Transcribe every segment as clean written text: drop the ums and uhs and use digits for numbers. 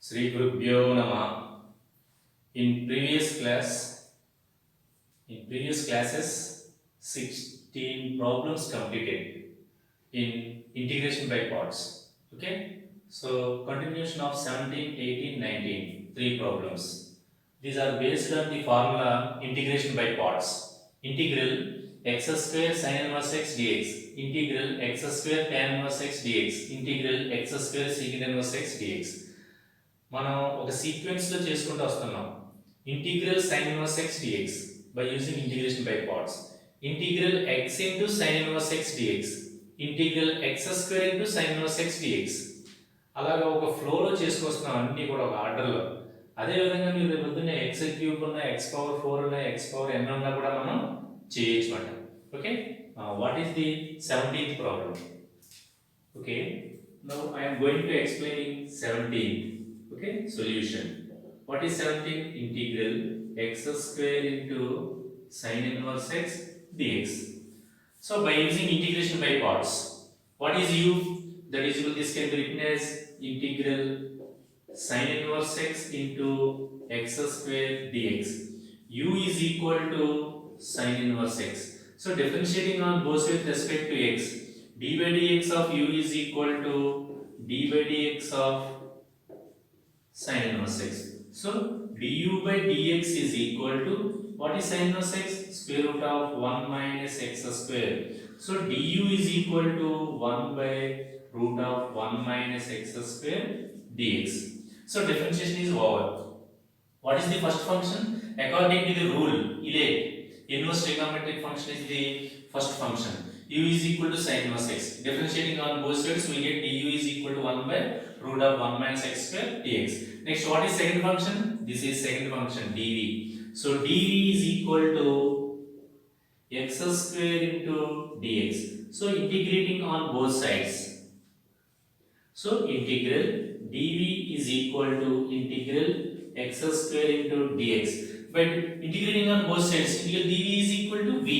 Sri Gurubhyo Nama. In previous class, in previous classes, 16 problems completed in integration by parts. Okay. So continuation of 17, 18, 19, three problems. These are based on the formula integration by parts. Integral x square sin inverse x dx. Integral x square tan inverse x dx. Integral x square secant inverse x dx. మనం ఒక sequence లో చేసుకుంటూ వస్తున్నాం. Integral sin inverse x dx by using integration by parts. Integral x into sin inverse x dx. Integral x square into sin inverse x dx. అలాగా ఒక flow లో చేసుకొస్తున్నాం అన్ని కూడా ఒక ఆర్డర్ లో. అదే విధంగా మీరు పొద్దున్నే x క్యూబ్ ఉన్న x పవర్ 4 ఉన్న x పవర్ n ఉన్నా కూడా మనం చేయొచ్చు అన్నమాట. Okay, what is the 17th problem? Okay, now I am going to explain 17th. Okay, solution. What is 17? Integral x square into sin inverse x dx. So by using integration by parts, what is u? That is equal, this can be written as integral sin inverse x into x square dx. U is equal to sin inverse x. So differentiating on both with respect to x, d by dx of u is equal to d by dx of sin inverse x. So du by dx is equal to, what is sin inverse x? Square root of 1 minus x square. So du is equal to 1 by root of 1 minus x square dx. So differentiation is over. What is the first function? According to the rule, inverse trigonometric function is the first function. U is equal to sin inverse x. Differentiating on both sides, we get du is equal to 1 by root of 1 minus x square dx. Next, what is second function? This is second function, dv. So dv is equal to x square into dx. So integrating on both sides. So integral dv is equal to integral x square into dx. But integrating on both sides, integral dv is equal to v.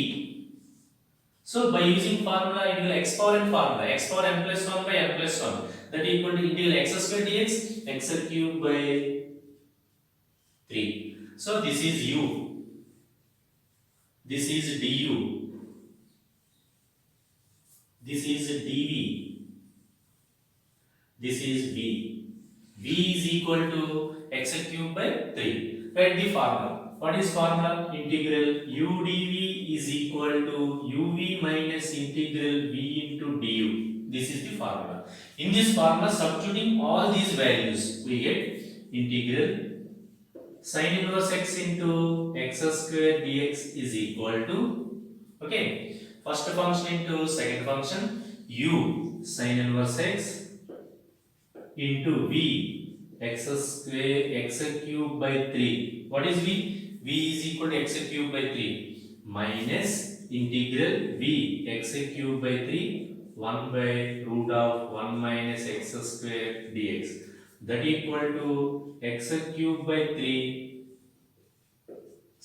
So by using formula integral x power n formula, x power n plus 1 by n plus 1, that equal to integral x square dx, x cube by 3. So this is u, this is du, this is dv, this is v. V is equal to x cube by 3. Write the formula. What is formula? Integral u dv is equal to uv minus integral v into du. This is the formula. In this formula, substituting all these values, we get integral sin inverse x into x square dx is equal to, okay, first function into second function, u sin inverse x into v x square x cube by 3. What is v? V is equal to x cube by 3 minus integral v x cube by 3 1 by root of 1 minus x square dx. That equal to x cube by 3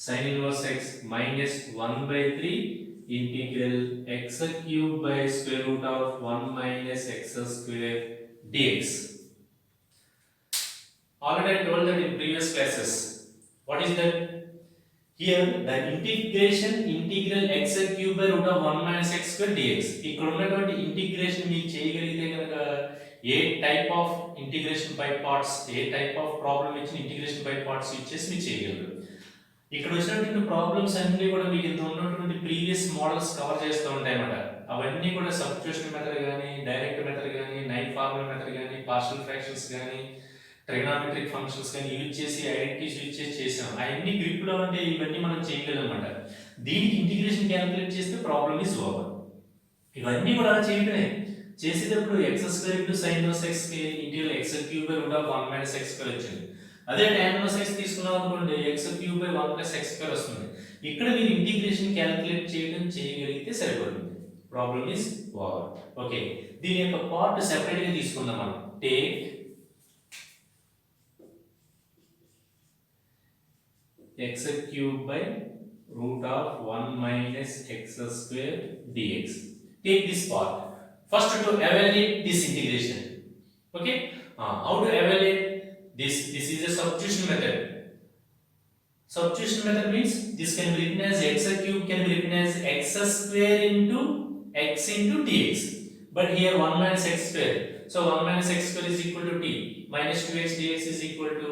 sin inverse x minus 1 by 3 integral x cube by square root of 1 minus x square dx. Already I told that in previous classes. What is that? Here the integral x cube by root of 1 minus x square dx. ఇక్కడ ఉన్నటువంటి integration మీరు చేయగలిగితే కనుక a type of integration by parts, a type of problem ఇచ్చిన integration by parts ఇచ్చేసి మీరు చేయగలరు. ఇక్కడ వచ్చినటువంటి ప్రాబ్లమ్స్ అన్ని కూడా మీకు ఇంత ఉన్నటువంటి ప్రీవియస్ మోడల్స్ కవర్ చేస్తూ ఉంటాయి అన్నమాట. అవన్నీ కూడా సబ్స్టిట్యూషన్ మెథడ్ కానీ, డైరెక్ట్ మెథడ్ కానీ, నైన్ ఫార్ములా మెథడ్ కానీ, పార్షియల్ ఫ్రాక్షన్స్ కానీ, ట్రిగనామెట్రిక్ ఫంక్షన్స్ కానీ యూజ్ చేసి, ఐడెంటిటీస్ యూజ్ చేసి చేసాం. అవన్నీ గ్రిప్ లో ఉంటే ఇవన్నీ మనం చేయగలం అన్నమాట. దీనికి ఇంటిగ్రేషన్ క్యాలిక్యులేట్ చేస్తే ప్రాబ్లమ్ ఈజ్ ఓవర్. ఇవన్నీ కూడా చేయడమే. చేసేటప్పుడు X square into sine inverse X integral X cube by root of 1 minus X square వచ్చింది. అదే tan ఇన్వర్స్ ఎక్స్ తీసుకున్నాం అనుకోండి, X cube by 1 plus X square వస్తుంది. ఇక్కడ మీరు ఇంటిగ్రేషన్ క్యాలిక్యులేట్ చేయగలిగితే సరిపడుతుంది. Problem is over. ఓకే, దీని యొక్క పార్ట్ సెపరేట్ గా తీసుకుందాం మనం. Take x cube by root of 1 minus x square dx. Take this part. First to evaluate this integration. Okay, how to evaluate? This is a substitution method. Substitution method means this can be written as x cube can be written as x square into x into dx. But here 1 minus x square. So 1 minus x square is equal to t. Minus 2x dx is equal to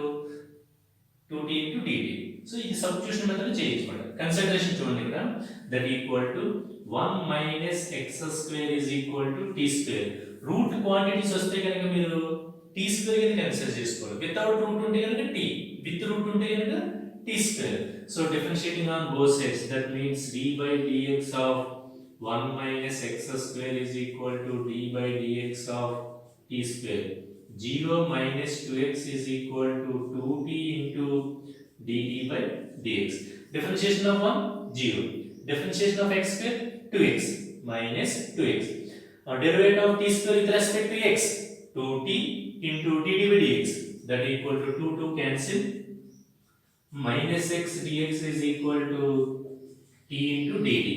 2t into dt. So ఇది substitution method చేయొచ్చు. Consideration చూడండి ఇక్కడ. That equal to 1 minus x square is equal to t square. Root quantities వస్తే కనుక మీరు t square ని consider చేసుకోవాలి. Without root ఉంటే కనుక t. With root ఉంటే కనుక t square. So differentiating on both sides, that means d by dx of 1 minus x square is equal to d by dx of t square. 0 minus 2x is equal to 2t into dt by dx. Differentiation of 1, 0. Differentiation of x square, 2x minus 2x. Now derivative of t square with respect to x, 2t into dt by dx. That equal to 2 to cancel. Minus x dx is equal to t into dt.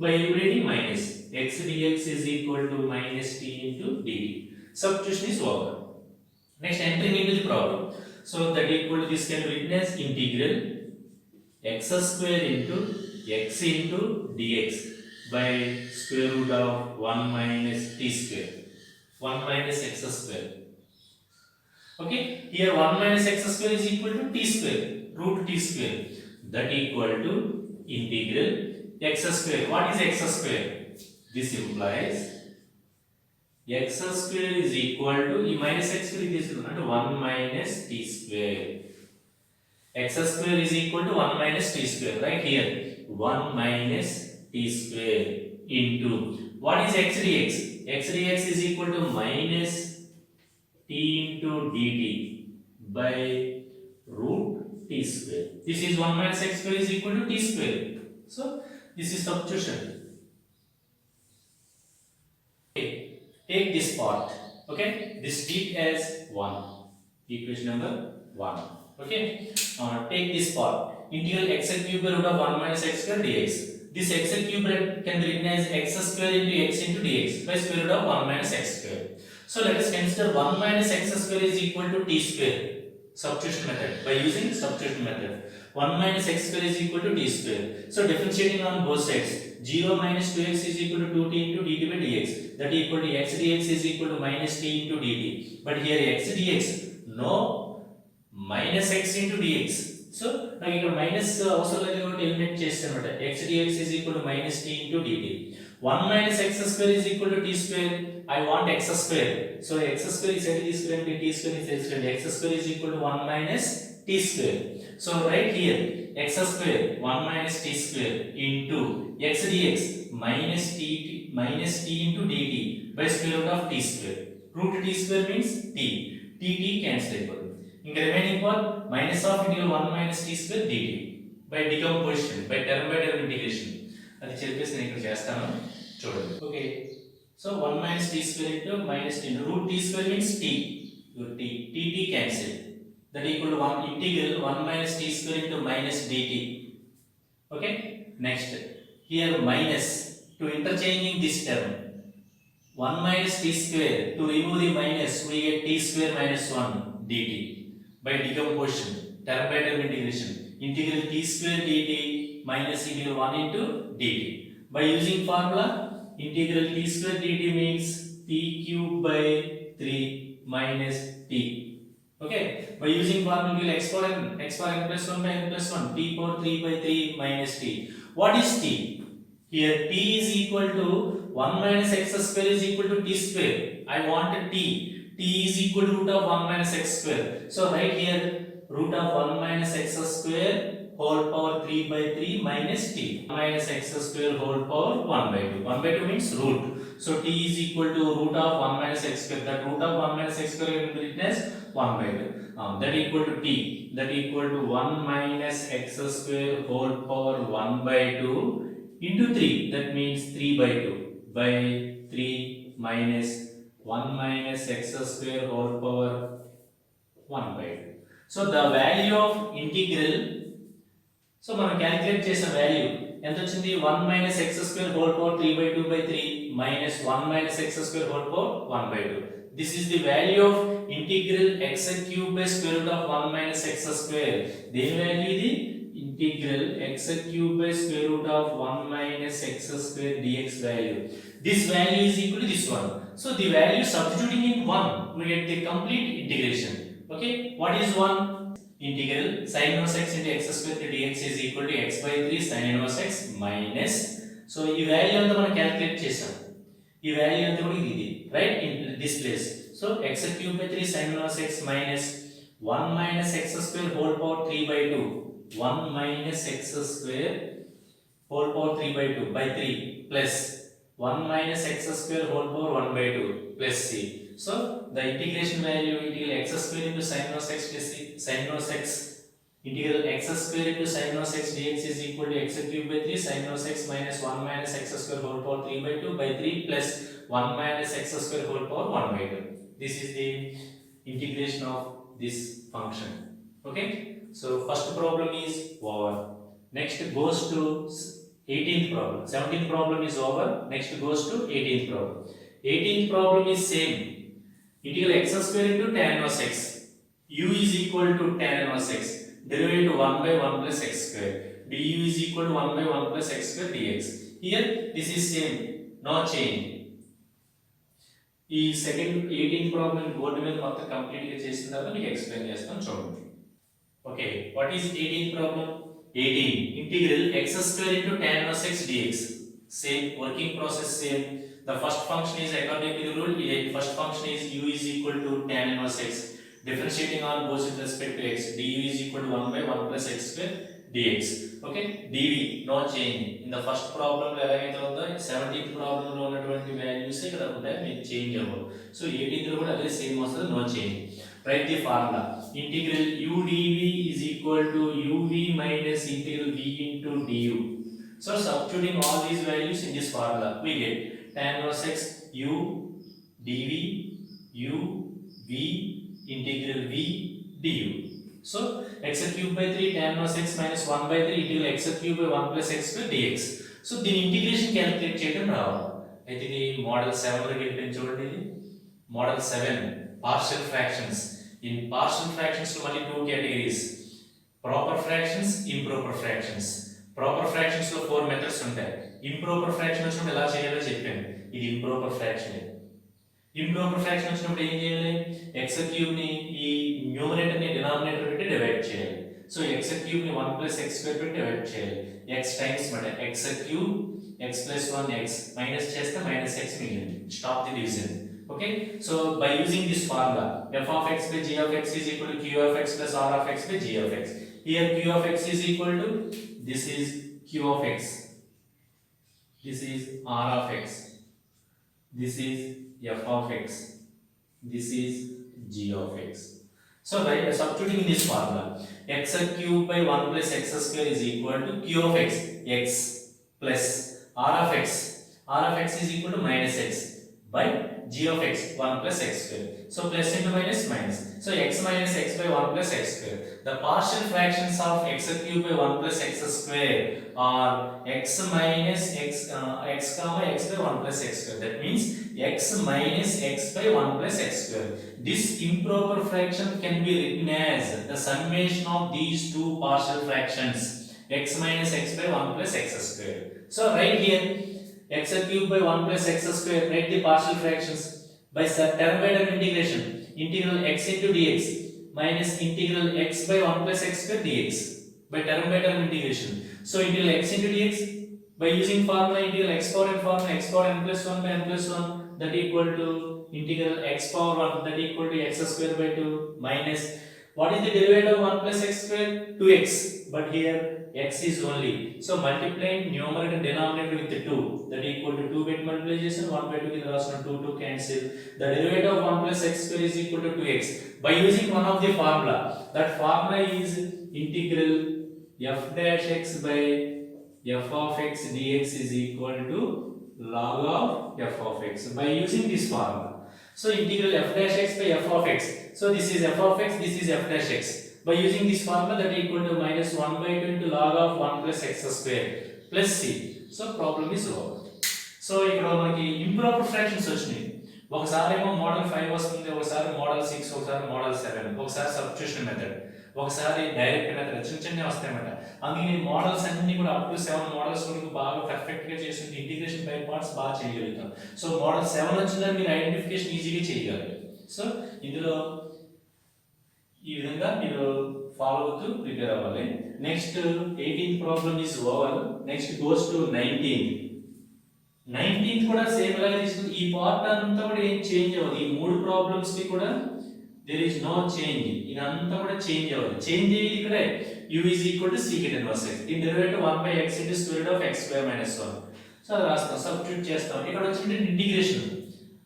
By eliminating minus, x dx is equal to minus t into dt. Substitution is over. Next, entering into the problem. So that equal to this can be written as integral x square into x into dx by square root of 1 minus t square. 1 minus x square. Okay, here 1 minus x square is equal to t square, root t square. That equal to integral x square. What is x square? This implies x square is equal to minus x square is equal to 1 minus t square. X square is equal to 1 minus t square. Right here, 1 minus t square into what is x dx? X dx is equal to minus t into dt by root t square. This is 1 minus x square is equal to t square. So this is substitution. Okay. Take this part. Okay. This treat as 1. Equation number 1. Okay. Take this part. Integral x cube by root of 1 minus x square dx. This x cube can be written as x square into x into dx by square root of 1 minus x square. So let us consider 1 minus x square is equal to t square. Substitution method. By using substitution method, 1 minus x square is equal to t square. So differentiating on both sides, 0 minus 2x is equal to 2t into dt by dx. That equal to x dx is equal to minus t into dt. But here x dx, no minus x into dx. So now you can minus also eliminate chestnut. X dx is equal to minus t into dt. 1 minus x square is equal to t square. I want x square. So x square is t square and t square is x square. X square is equal to 1 minus t square. So right here, x square 1 minus t square into x dx minus t into dt by square root of t square. Root t square means t. T cancel. In the remaining part, minus of integral 1 minus t square dt by decomposition, by term integration. అది చెప్పేసి నేను ఇక్కడ చేస్తాను చూడండి. Okay, so 1 minus t square into minus t into root t square means t. Your t cancel. That equal to 1 integral 1 minus t square into minus dt. Okay, next here minus to interchanging this term 1 minus t square, to remove the minus we get t square minus 1 dt by decomposition, term by term integration, integral t square dt minus integral 1 into dt. By using formula, integral t square dt means t cube by 3 minus t. Okay, by using formula we will x power n plus 1 by n plus 1, t power 3 by 3 minus t. What is t? Here t is equal to 1 minus x square is equal to t square. I want t. T is equal to root of 1 minus x square. So right here, root of 1 minus x square whole power 3 by 3 minus t. 1 minus x square whole power 1 by 2. 1 by 2 means root. So t is equal to root of 1 minus x square. That root of 1 minus x square will be written as 1 by 2. That equal to t. That equal to 1 minus x square whole power 1 by 2 into 3. That means 3 by 2 by 3 minus 1 minus x square whole power 1 by 2. So the value of integral, so మనం calculate చేసిన value ఎంత వచ్చింది? 1 minus x square whole power 3 by 2 by 3 minus 1 minus x square whole power 1 by 2. This is the value of integral x cube by square root of 1 minus x square. The value is the integral x cube by square root of 1 minus x square dx value. This value is equal to this one. So the value substituting in 1, we get the complete integration. Okay, what is 1? Integral sin inverse x into x square dx is equal to x by 3 sin inverse x minus. So ఈ value అంతా మనం calculate చేసాం. ఈ value అంతా కూడా ఇది right in this place. So x cube by 3 sin inverse x minus 1 minus x square whole power 3 by 2. 1 minus x square whole power 3 by 2 by 3 plus 1 minus x square whole power 1 by 2 plus c. So the integration value integral x square into sin inverse x plus sin inverse x integral x square into sin inverse x dx is equal to x cube by 3 sin inverse x minus 1 minus x square whole power 3 by 2 by 3 plus 1 minus x square whole power 1 by 2. This is the integration of this function. Okay, so first problem is over. Next goes to 18th problem. 17th problem is over. Next goes to 18th problem. 18th problem is same. Integral x square into tan inverse x. U is equal to tan inverse x. Derivative 1 by 1 plus x square. Du is equal to 1 by 1 plus x square dx. Here this is same. No change. ఈ second 18th problem board మీద మొత్తం complete గా చేసిన తర్వాత మీకు explain చేస్తాను చూడండి. Okay, what is 18th problem? 18 integral x square into tan inverse x dx. Same working process, same. The first function is according to the rule. The first function is u is equal to tan inverse x. Differentiating on both with respect to x. Du is equal to 1 by 1 plus x square dx. Okay, dv no change. In the first problem లో ఎలాగైతే ఉందో 17th problem లో ఉన్నటువంటి values ఇక్కడ ఉంటాయి, మీకు change అవ్వవు. So 18th లో కూడా అదే సేమ్ వస్తుంది, no change. Write the formula. Integral u dv is equal to uv minus integral v into du. So substituting all these values in this formula, we get tan inverse x u dv u v integral v du. So x cube by 3 tan inverse x minus 1 by 3 integral x cube by 1 plus x square dx. So దీని integration calculate చేయడం రావాలి. అయితే ఇది model 7 లో గిట్టిన చూడండి. ఇది model 7 partial fractions. In partial fractions లో మళ్ళీ two categories, proper fractions, improper fractions. Proper fractions లో 4 మెథడ్స్ ఉంటాయి. ఇంప్రాపర్ ఫ్రాక్షన్ వచ్చినప్పుడు ఎలా చేయాలో చెప్పాను. ఇది ఇంప్రాపర్ ఫ్రాక్షన్. ఇంప్రాపర్ ఫ్రాక్షన్ వచ్చినప్పుడు ఏం చేయాలి? x క్యూబ్ ని ఈ న్యూమరేటర్ ని డినామినేటర్ పెట్టి డివైడ్ చేయాలి. సో x క్యూబ్ ని 1 ప్లస్ x స్క్వేర్ పెట్టి డివైడ్ చేయాలి. x టైమ్స్ మాట x cube x plus 1 x minus చేస్తే మైనస్ x మిగిలింది. Stop the division. Okay, so by using this formula f of x by g of x is equal to q of x plus r of x by g of x. Here q of x is equal to, this is q of x, this is r of x, this is f of x, this is g of x. So by substituting in this formula, x cube by 1 plus x square is equal to q of x, x plus r of x is equal to minus x by g of x 1 plus x square. So plus into minus minus. So x minus x by 1 plus x square. The partial fractions of x cube by 1 plus x square are x minus x comma x by 1 plus x square. That means x minus x by 1 plus x square. This improper fraction can be written as the summation of these two partial fractions, x minus x by 1 plus x square. So right here x cube by 1 plus x square, write the partial fractions by term by term integration. Integral x into dx minus integral x by 1 plus x square dx by term integration. So integral x into dx by using formula integral x power n formula, x power n plus 1 by n plus 1, that equal to integral x power 1, that equal to x square by 2 minus, what is the derivative of 1 plus x square? 2x, but here x is only. So multiplying numerator and denominator with the 2, that equal to 2 bit multiplication, 1 by 2 is also 2 cancel. The derivative of 1 plus x square is equal to 2x. By using one of the formula, that formula is integral f dash x by f of x dx is equal to log of f of x. By using this formula, so integral f dash x by f of x. So this is f of x, this is f dash x. By using this formula, that equal to minus 1 by 2 into log of 1 plus x square plus c. So problem is over. So ఇక్కడ మనకి improper fractions వచ్చినాయి. ఒకసారి ఏమో model 5 వస్తుంది, ఒకసారి model 6, ఒకసారి model 7, ఒకసారి substitution method, ఒకసారి డైరెక్ట్ మెథడ్, చిన్న చిన్నవి వస్తాయన్నమాట. అందుకే నేను మోడల్స్ అన్ని కూడా అప్ టు 7 మోడల్స్ వరకు బాగా పర్ఫెక్ట్ గా చేస్తుంటే ఇంటిగ్రేషన్ బై పార్ట్స్ బాగా చేయగలుగుతాం. సో మోడల్ 7 వచ్చిందని మీరు ఐడెంటిఫికేషన్ ఈజీగా చేయగలరు. సో ఇందులో ఈ విధంగా మీరు ఫాలో అవుతూ ప్రిపేర్ అవ్వాలి. Next 18th problem is over. Next goes to 19th కూడా సేమ్ లాగా తీసుకుని ఈ పార్ట్ అంతా కూడా ఏం చేంజ్ అవ్వదు. ఈ మూడు ప్రాబ్లమ్స్ కి కూడా దేర్ ఇస్ నో చేంజ్. ఇదంతా కూడా చేంజ్ అవ్వదు. చేంజ్ అయ్యేది ఇక్కడే u is equal to secant inverse x. దీని derivative 1/x into square root of x square minus 1. So అది రాస్తాం, సబ్స్టిట్యూట్ చేస్తాం. ఇక్కడ వచ్చింది ఇంటిగ్రేషన్.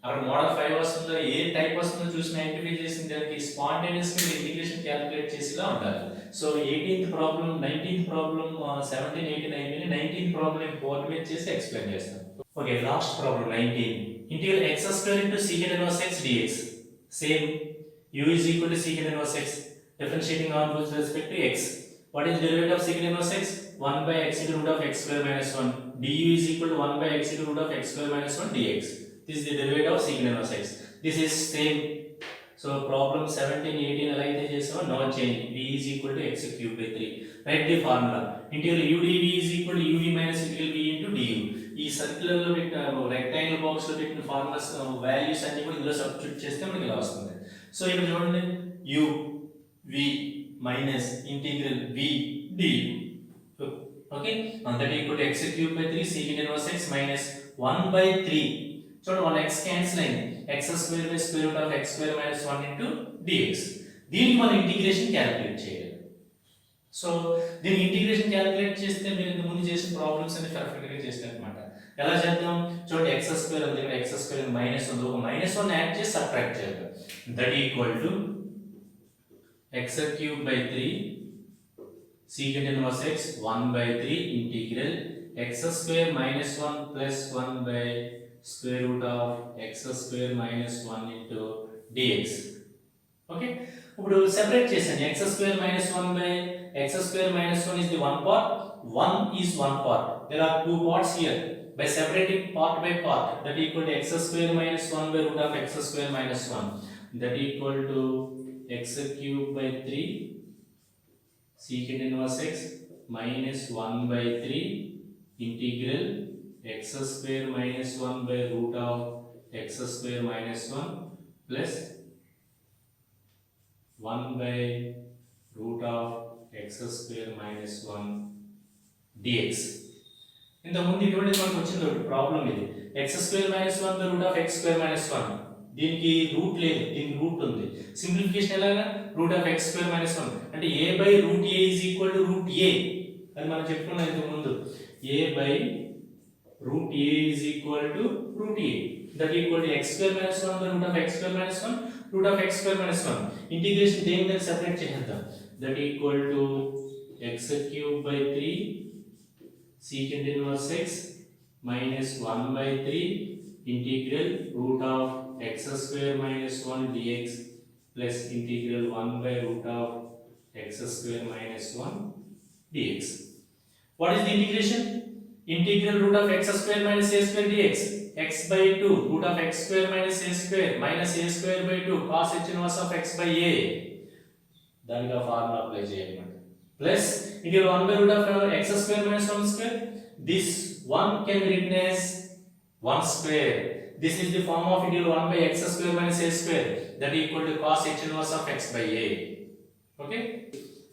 అక్కడ మోడల్ 5 వస్తుందో ఏ టైప్ వస్తుందో చూసి ఐడెంటిఫై చేసిన దానికి స్పాంటేనియస్ గా ఇంటిగ్రేషన్ క్యాలిక్యులేట్ చేసేలా ఉండాలి. So 18th problem, 19th problem, 17, 18 అయిపోయింది. 19th ప్రాబ్లం బోర్డు మీద చేసి ఎక్స్ప్లెయిన్ చేస్తాం. Okay, last problem 19. Integral x square into secant inverse x dx. Same u is equal to secant inverse x. Differentiating on with respect to x. What is the derivative of secant inverse x? 1/x into root of x square minus 1. du is equal to 1/x into root of x square minus 1 dx. This is the derivative of secant inverse x. This is same. So problem 17, 18 ఎలా అయితే చేసామో no change. v is equal to x cube by 3. Write the formula. Integral u dv is equal to uv minus integral v into du. ఈ circular లో పెట్టిన rectangle box లో పెట్టిన formulas values అన్ని కూడా ఇందులో సబ్స్టిట్యూట్ చేస్తే మనకి ఇలా వస్తుంది. సో ఇక్కడ చూడండి, u v minus integral v du. Okay, and that equal to x cube by 3 secant inverse x minus 1/3. చూడండి 1x క్యాన్సిల్ అయింది. x square by square root of x square minus 1 into dx. దీనికి మనం integration calculate చేయాలి. So దీని integration calculate చేస్తే మీరు ఇంత ముందు చేసిన ప్రాబ్లమ్స్ అన్ని పర్ఫెక్ట్ గా చేసినట్టు. ఎలా చేద్దాం చూడండి, x square ఉంది, ఇక్కడ x square మైనస్ ఉంది, ఒక -1 యాడ్ చేసి సబ్ట్రాక్ట్ చేద్దాం. That equal to x cube by 3 secant inverse x 1/3 integral x square minus 1 plus 1 by square root of x square minus 1 into dx. Okay, ఇప్పుడు separate చేసాను. x square minus 1 by x square minus 1 is the one part, 1 is one part. There are two parts here. By separating part by part, that equal to x square minus 1 by root of x square minus 1. That equal to x cube by 3 secant inverse x minus 1/3 integral x square minus 1 by root of x square minus 1 plus 1 by root of x square minus 1 dx. ఇంత ముందు ఇటువంటి మనకు వచ్చింది ఒకటి problem ఇది. x square minus 1 by root of x square minus 1. దీనికి route లేదు, దీనికి రూట్ ఉంది. సింప్లిఫికేషన్ ఎలాగా? Root of x square minus 1 అంటే a by root a is equal to root a. అది మనం చెప్పుకున్నాం ఇంత ముందు. a by root a is equal to root a. That equal to x square minus 1 by root of x square minus 1 root of x square minus 1. Integration దేని దగ్గర separate చేద్దాం. That equal to x cube by 3 secant inverse x minus 1/3 integral root of x square minus 1 dx plus integral 1 by root of x square minus 1 dx. What is the integration? Integral root of x square minus a square dx. X by 2 root of x square minus a square minus a square by 2 cos h inverse of x by a. దానికి ఆ formula apply చేయాలి. Plus integral 1 by root of x square minus 1 square. This one can be written as 1 square. This is the form of integral 1 by x square minus a square, that equal to cos h inverse of x by a. Okay,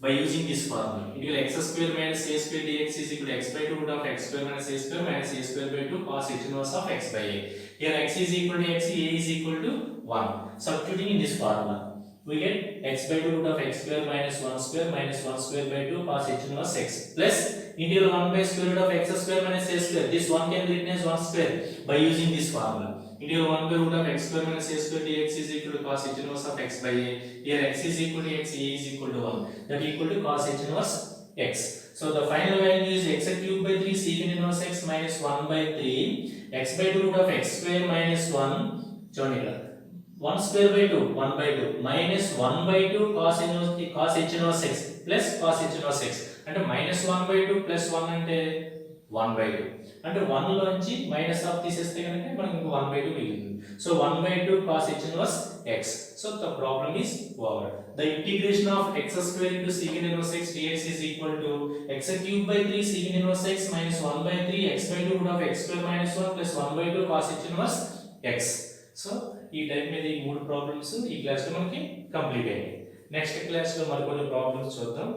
by using this formula, integral x square minus a square dx is equal to x by 2 root of x square minus a square minus a square by 2 cos h inverse of x by a. Here x is equal to x, a is equal to 1. Substituting in this formula, we get x by 2 root of x square minus 1 square minus 1 square by 2 cos h inverse x plus integral 1 by square root of x square minus a square. This one can be written as 1 square by using this formula. Integral 1 by root of x square minus a square dx is equal to cos h inverse of x by a. Here x is equal to x, a is equal to 1. That equal to cos h inverse x. So the final value is x cube by 3 secant inverse x minus 1/3 x by 2 root of x square minus 1. చూడండి ఇక్కడ 1 square by 2 1/2 minus 1/2 cos h inverse x plus cos h inverse x అంటే -1/2 plus 1 అంటే 1/2 అంటే 1 లోంచి minus of తీసేస్తే కనుక మనకి ఇంకో 1/2 మిగిలింది. So 1/2 cos h inverse x. So the problem is over. The integration of x square into secant inverse x dx is equal to x cube by 3 secant inverse x minus 1/3 x by 2 root of x square minus 1 plus 1/2 cos h inverse x. So ఈ type మీద ఈ మూడు problems ఈ class లో మనకి complete అయ్యాయి. Next class లో మరికొన్ని ప్రాబ్లమ్స్ చూద్దాం.